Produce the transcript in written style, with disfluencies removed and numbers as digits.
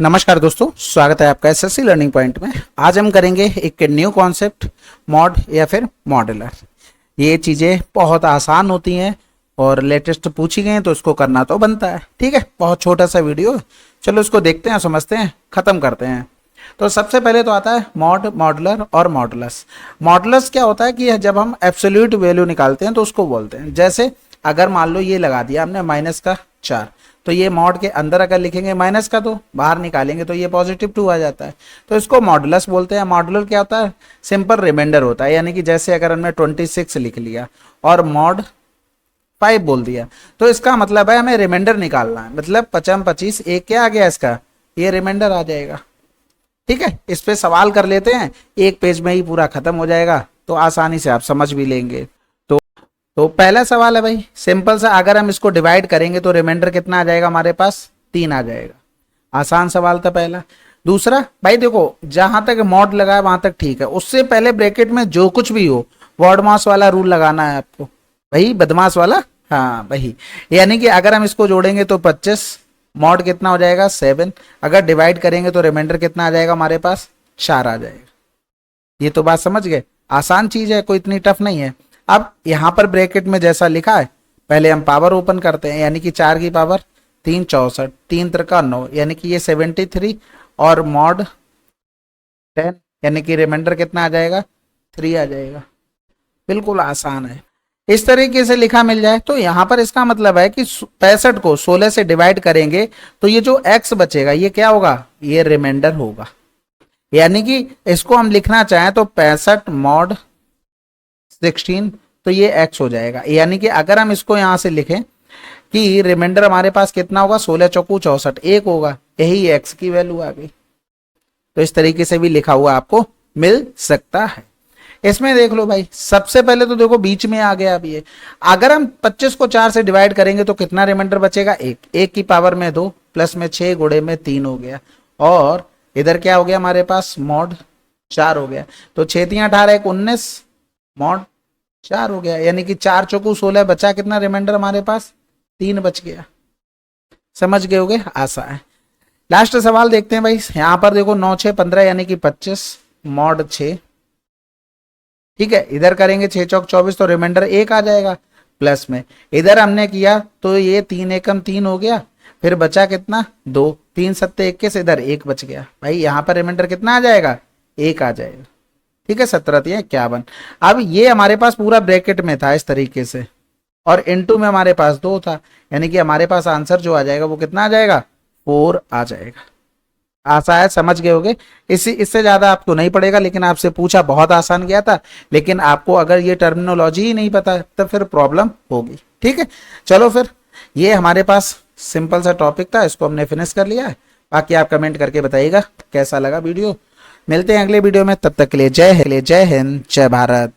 नमस्कार दोस्तों, स्वागत है आपका एसएससी लर्निंग पॉइंट में। आज हम करेंगे एक न्यू कॉन्सेप्ट मॉड या फिर मॉड्यूलर। ये चीज़ें बहुत आसान होती हैं और लेटेस्ट पूछी गई हैं तो इसको करना तो बनता है। ठीक है, बहुत छोटा सा वीडियो, चलो इसको देखते हैं, समझते हैं, ख़त्म करते हैं। तो सबसे पहले तो आता है मॉड, मॉडुलर और मॉडुलस। मॉडुलस क्या होता है कि जब हम एब्सोल्यूट वैल्यू निकालते हैं तो उसको बोलते हैं। जैसे अगर मान लो ये लगा दिया हमने -4, तो ये मॉड के अंदर अगर लिखेंगे माइनस का तो बाहर निकालेंगे तो ये +2 आ जाता है, तो इसको मॉडुलस बोलते हैं। मॉडुलर क्या होता है? सिंपल रिमाइंडर होता है, यानी कि जैसे अगर हमने 26 लिख लिया और मॉड 5 बोल दिया तो इसका मतलब है हमें रिमाइंडर निकालना है। मतलब 25 एक क्या आ गया इसका, ये रिमाइंडर आ जाएगा। ठीक है, इस पे सवाल कर लेते हैं, एक पेज में ही पूरा खत्म हो जाएगा तो आसानी से आप समझ भी लेंगे। तो पहला सवाल है भाई सिंपल सा, अगर हम इसको डिवाइड करेंगे तो रिमाइंडर कितना आ जाएगा हमारे पास? 3 आ जाएगा। आसान सवाल था पहला। दूसरा भाई देखो, जहां तक मॉड लगा है वहां तक ठीक है, उससे पहले ब्रैकेट में जो कुछ भी हो वर्ड मास वाला रूल लगाना है आपको, भाई बदमाश वाला। हाँ भाई, यानी कि अगर हम इसको जोड़ेंगे तो 25, मॉड कितना हो जाएगा 7, अगर डिवाइड करेंगे तो रिमाइंडर कितना आ जाएगा हमारे पास? 4 आ जाएगा। ये तो बात समझ गए, आसान चीज है, कोई इतनी टफ नहीं है। अब यहां पर ब्रैकेट में जैसा लिखा है, पहले हम पावर ओपन करते हैं, यानी कि 4 की पावर 3 64, 3 त्रिका 9, यानी कि ये 73 और मॉड 10, यानी कि रिमाइंडर कितना आ जाएगा? 3 आ जाएगा। बिल्कुल आसान है। इस तरीके से लिखा मिल जाए तो यहां पर इसका मतलब है कि 65 को 16 से डिवाइड करेंगे तो ये जो x बचेगा ये क्या होगा? ये रिमाइंडर होगा। यानी कि इसको हम लिखना चाहें तो 65 मॉड 16, तो ये x हो जाएगा। यानी कि अगर हम इसको यहां से लिखें कि रिमाइंडर हमारे पास कितना होगा? 16 चौकू 64, 1 होगा, यही x की वैल्यू आ गई। तो इस तरीके से भी लिखा हुआ आपको मिल सकता है। इसमें देख लो भाई, सबसे पहले तो देखो बीच में आ गया। अभी ये अगर हम 25 को 4 से डिवाइड करेंगे तो कितना रिमाइंडर बचेगा? 1 की पावर में 2 प्लस में 6 गुणे में 3 हो गया, और इधर क्या हो गया हमारे पास? मॉड 4 हो गया। तो 6 3 18 1 19, मॉड 4 हो गया, यानी कि 4 चौकू 16, बचा कितना रिमाइंडर हमारे पास? 3 बच गया। समझ गए होगे, आसान है। लास्ट सवाल देखते हैं भाई, यहां पर देखो 9 6 15, यानी कि 25 मॉड 6। ठीक है, इधर करेंगे 6 चौक 24 तो रिमाइंडर 1 आ जाएगा, प्लस में इधर हमने किया तो ये 3 एकम 3 हो गया, फिर बचा कितना? 2, 3 सत्ते 21, इधर 1 बच गया। भाई यहाँ पर रिमाइंडर कितना आ जाएगा? 1 आ जाएगा। ठीक है, 17 3 51। अब ये हमारे पास पूरा ब्रैकेट में था इस तरीके से, और इनटू में हमारे पास 2 था, यानी कि हमारे पास आंसर जो आ जाएगा वो कितना आ जाएगा? 4 आ जाएगा। आसान है, समझ गए होगे। इससे ज्यादा आपको नहीं पड़ेगा, लेकिन आपसे पूछा बहुत आसान गया था, लेकिन आपको अगर ये टर्मिनोलॉजी ही नहीं पता तो फिर प्रॉब्लम होगी। ठीक है, चलो फिर ये हमारे पास सिंपल सा टॉपिक था, इसको हमने फिनिश कर लिया है। बाकी आप कमेंट करके बताइएगा कैसा लगा वीडियो। मिलते हैं अगले वीडियो में, तब तक के लिए जय हिंद, जय भारत।